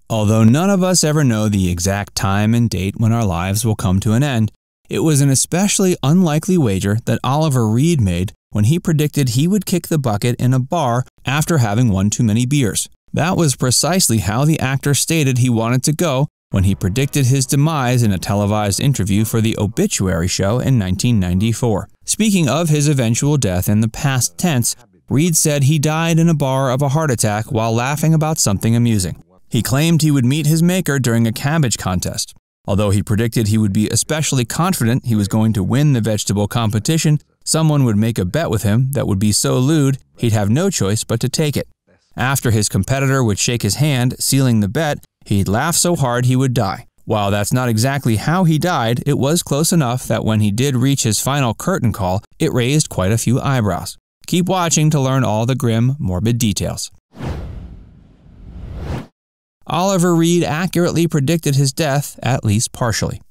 Although none of us ever know the exact time and date when our lives will come to an end, it was an especially unlikely wager that Oliver Reed made when he predicted he would kick the bucket in a bar after having one too many beers. That was precisely how the actor stated he wanted to go when he predicted his demise in a televised interview for the Obituary Show in 1994. Speaking of his eventual death in the past tense, Reed said he died in a bar of a heart attack while laughing about something amusing. He claimed he would meet his maker during a cabbage contest. Although he predicted he would be especially confident he was going to win the vegetable competition, someone would make a bet with him that would be so lewd he'd have no choice but to take it. After his competitor would shake his hand, sealing the bet, he'd laugh so hard he would die. While that's not exactly how he died, it was close enough that when he did reach his final curtain call, it raised quite a few eyebrows. Keep watching to learn all the grim, morbid details. Oliver Reed accurately predicted his death, at least partially.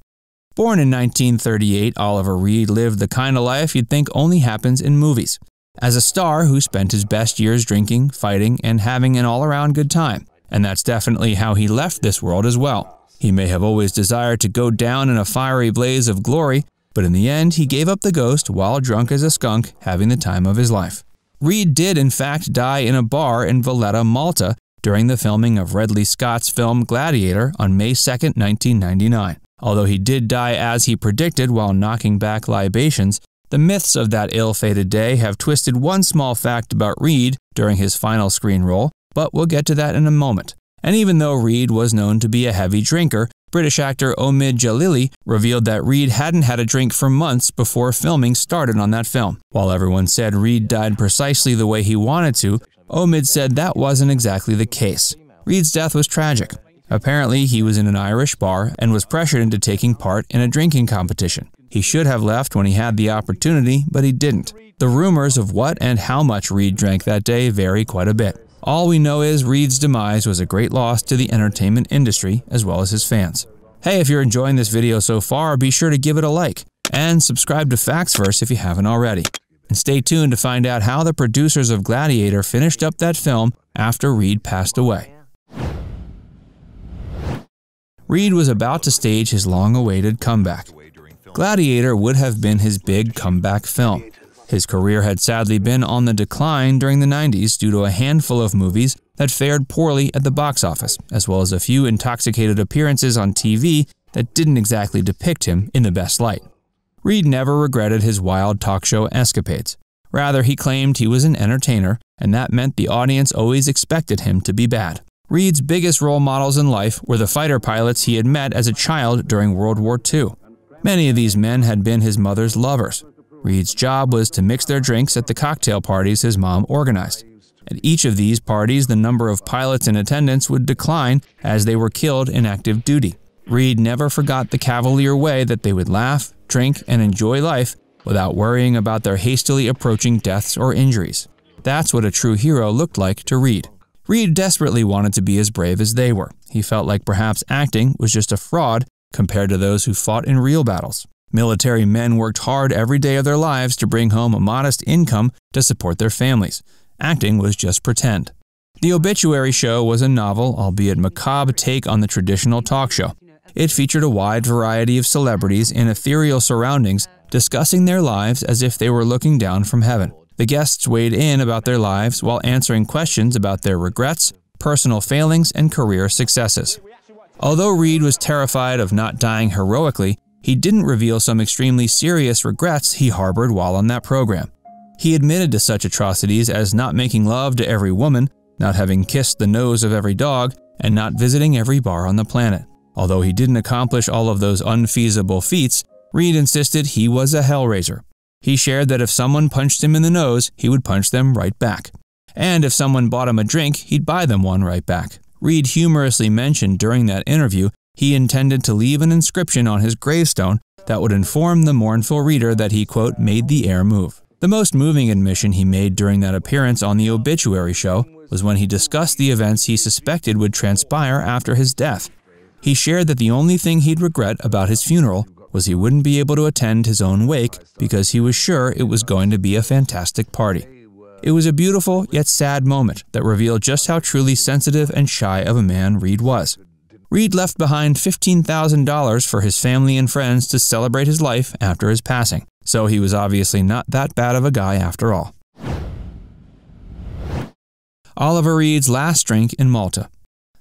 Born in 1938, Oliver Reed lived the kind of life you'd think only happens in movies. As a star who spent his best years drinking, fighting, and having an all-around good time. And that's definitely how he left this world as well. He may have always desired to go down in a fiery blaze of glory, but in the end he gave up the ghost while drunk as a skunk, having the time of his life. Reed did in fact die in a bar in Valletta, Malta, during the filming of Ridley Scott's film Gladiator on May 2, 1999. Although he did die as he predicted while knocking back libations, the myths of that ill-fated day have twisted one small fact about Reed during his final screen role, but we'll get to that in a moment. And even though Reed was known to be a heavy drinker, British actor Omid Jalili revealed that Reed hadn't had a drink for months before filming started on that film. While everyone said Reed died precisely the way he wanted to, Omid said that wasn't exactly the case. Reed's death was tragic. Apparently, he was in an Irish bar and was pressured into taking part in a drinking competition. He should have left when he had the opportunity, but he didn't. The rumors of what and how much Reed drank that day vary quite a bit. All we know is Reed's demise was a great loss to the entertainment industry as well as his fans. Hey, if you're enjoying this video so far, be sure to give it a like and subscribe to Factsverse if you haven't already. And stay tuned to find out how the producers of Gladiator finished up that film after Reed passed away. Reed was about to stage his long-awaited comeback. Gladiator would have been his big comeback film. His career had sadly been on the decline during the 90s due to a handful of movies that fared poorly at the box office, as well as a few intoxicated appearances on TV that didn't exactly depict him in the best light. Reed never regretted his wild talk show escapades. Rather, he claimed he was an entertainer, and that meant the audience always expected him to be bad. Reed's biggest role models in life were the fighter pilots he had met as a child during World War II. Many of these men had been his mother's lovers. Reed's job was to mix their drinks at the cocktail parties his mom organized. At each of these parties, the number of pilots in attendance would decline as they were killed in active duty. Reed never forgot the cavalier way that they would laugh, drink, and enjoy life without worrying about their hastily approaching deaths or injuries. That's what a true hero looked like to Reed. Reed desperately wanted to be as brave as they were. He felt like perhaps acting was just a fraud compared to those who fought in real battles. Military men worked hard every day of their lives to bring home a modest income to support their families. Acting was just pretend. The Obituary Show was a novel, albeit macabre, take on the traditional talk show. It featured a wide variety of celebrities in ethereal surroundings discussing their lives as if they were looking down from heaven. The guests weighed in about their lives while answering questions about their regrets, personal failings, and career successes. Although Reed was terrified of not dying heroically, he didn't reveal some extremely serious regrets he harbored while on that program. He admitted to such atrocities as not making love to every woman, not having kissed the nose of every dog, and not visiting every bar on the planet. Although he didn't accomplish all of those unfeasible feats, Reed insisted he was a hellraiser. He shared that if someone punched him in the nose, he would punch them right back. And if someone bought him a drink, he'd buy them one right back. Reed humorously mentioned during that interview he intended to leave an inscription on his gravestone that would inform the mournful reader that he, quote, made the air move. The most moving admission he made during that appearance on the Obituary Show was when he discussed the events he suspected would transpire after his death. He shared that the only thing he'd regret about his funeral was he wouldn't be able to attend his own wake because he was sure it was going to be a fantastic party. It was a beautiful yet sad moment that revealed just how truly sensitive and shy of a man Reed was. Reed left behind $15,000 for his family and friends to celebrate his life after his passing, so he was obviously not that bad of a guy after all. Oliver Reed's last drink in Malta.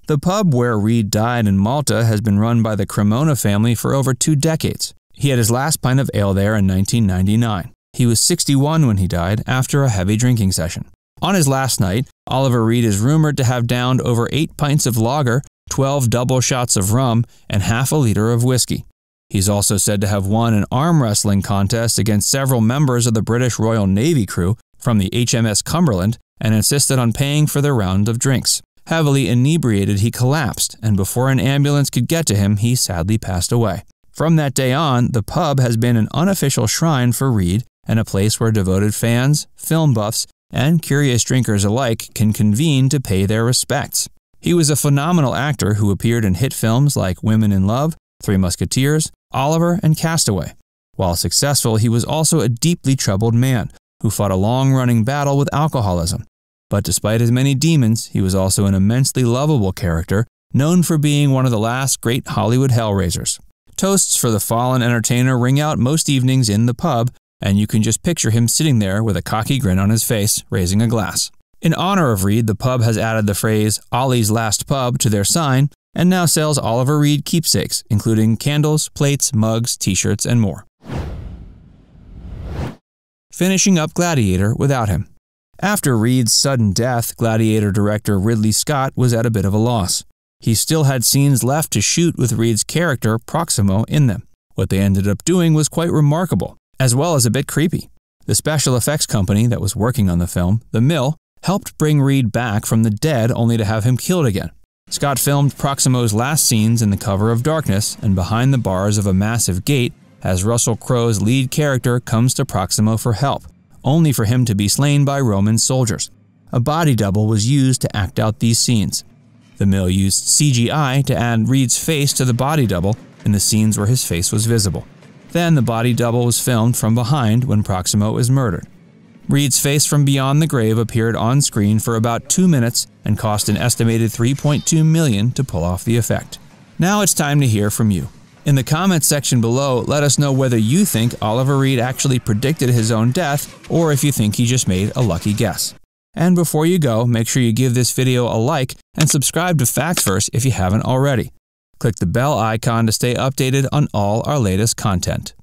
The pub where Reed died in Malta has been run by the Cremona family for over 2 decades. He had his last pint of ale there in 1999. He was 61 when he died after a heavy drinking session. On his last night, Oliver Reed is rumored to have downed over 8 pints of lager, 12 double shots of rum, and half a liter of whiskey. He's also said to have won an arm wrestling contest against several members of the British Royal Navy crew from the HMS Cumberland and insisted on paying for their round of drinks. Heavily inebriated, he collapsed, and before an ambulance could get to him, he sadly passed away. From that day on, the pub has been an unofficial shrine for Reed and a place where devoted fans, film buffs, and curious drinkers alike can convene to pay their respects. He was a phenomenal actor who appeared in hit films like Women in Love, Three Musketeers, Oliver, and Castaway. While successful, he was also a deeply troubled man who fought a long-running battle with alcoholism. But despite his many demons, he was also an immensely lovable character, known for being one of the last great Hollywood hellraisers. Toasts for the fallen entertainer ring out most evenings in the pub, and you can just picture him sitting there with a cocky grin on his face, raising a glass. In honor of Reed, the pub has added the phrase "Ollie's Last Pub" to their sign, and now sells Oliver Reed keepsakes, including candles, plates, mugs, t-shirts, and more. Finishing up Gladiator without him. After Reed's sudden death, Gladiator director Ridley Scott was at a bit of a loss. He still had scenes left to shoot with Reed's character, Proximo, in them. What they ended up doing was quite remarkable, as well as a bit creepy. The special effects company that was working on the film, The Mill, helped bring Reed back from the dead only to have him killed again. Scott filmed Proximo's last scenes in the cover of darkness and behind the bars of a massive gate as Russell Crowe's lead character comes to Proximo for help, only for him to be slain by Roman soldiers. A body double was used to act out these scenes. The Mill used CGI to add Reed's face to the body double in the scenes where his face was visible. Then the body double was filmed from behind when Proximo is murdered. Reed's face from beyond the grave appeared on screen for about 2 minutes and cost an estimated $3.2 million to pull off the effect. Now it's time to hear from you. In the comments section below, let us know whether you think Oliver Reed actually predicted his own death or if you think he just made a lucky guess. And before you go, make sure you give this video a like and subscribe to Factsverse if you haven't already. Click the bell icon to stay updated on all our latest content.